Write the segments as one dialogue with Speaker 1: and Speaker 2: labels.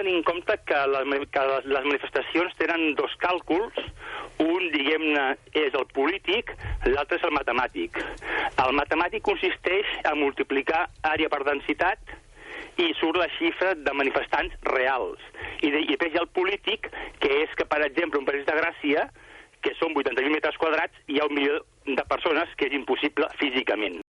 Speaker 1: tenir en compte que les manifestacions tenen dos càlculs. Un, diguem-ne, és el polític, l'altre és el matemàtic. El matemàtic consisteix a multiplicar àrea per densitat i surt la xifra de manifestants reals. I després hi ha el polític, que és que, per exemple, un París de Gràcia, que són 80.000 metres quadrats, hi ha 1 milió de persones, que és impossible físicament.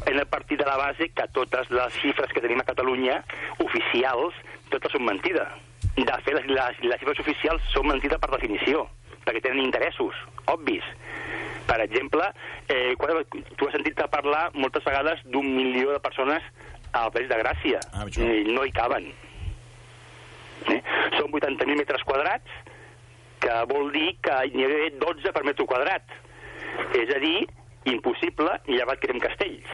Speaker 1: Hem de partir de la base que totes les xifres que tenim a Catalunya, oficials, totes són mentida. De fet, les xifres oficials són mentida per definició, perquè tenen interessos, obvis. Per exemple, tu has sentit parlar moltes vegades d'1 milió de persones al País de Gràcia. No hi caben. Són 80.000 metres quadrats, que vol dir que n'hi ha 12 per metre quadrat. És a dir, impossible, llevat que érem castells.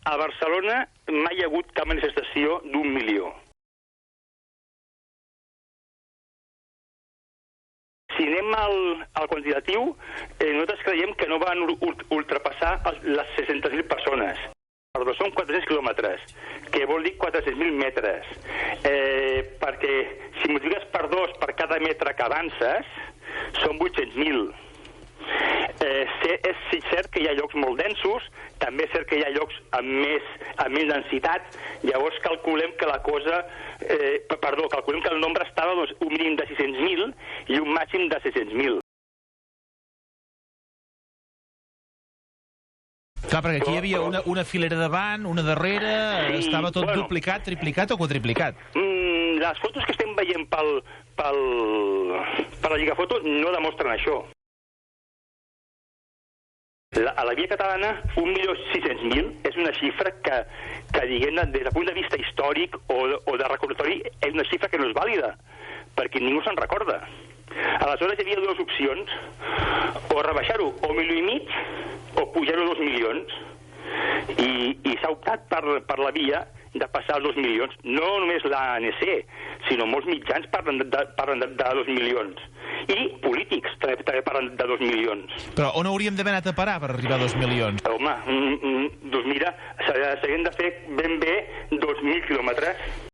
Speaker 1: A Barcelona mai hi ha hagut cap manifestació d'1 milió. Si anem al quantitatiu, nosaltres creiem que no van ultrapassar les 600.000 persones. Perdó, són 400 quilòmetres, que vol dir 400.000 metres. Perquè si multipliques per 2 per cada metre que avances, són 800.000. És cert que hi ha llocs molt densos, també és cert que hi ha llocs amb més densitat, llavors calculem que la cosa... calculem que el nombre estava un mínim de 600.000 i un màxim de 600.000.
Speaker 2: Clar, perquè aquí hi havia una filera davant, una darrere, sí, estava tot duplicat, triplicat o quadriplicat?
Speaker 1: Les fotos que estem veient per la Lligafoto no demostren això. A la Via Catalana, 1.600.000 és una xifra que diguem-ne, des del punt de vista històric o de recordatori, és una xifra que no és vàlida, perquè ningú se'n recorda. Aleshores hi havia dues opcions, o rebaixar-ho a 1,5 milions o pujar-ho a 2 milions. I s'ha optat per la via de passar als 2 milions. No només l'ANC, sinó molts mitjans parlen de 2 milions. I polítics també parlen de 2 milions.
Speaker 2: Però on hauríem d'haver anat a parar per arribar a 2 milions?
Speaker 1: Home, doncs mira, s'haurien de fer ben bé 2.000 quilòmetres.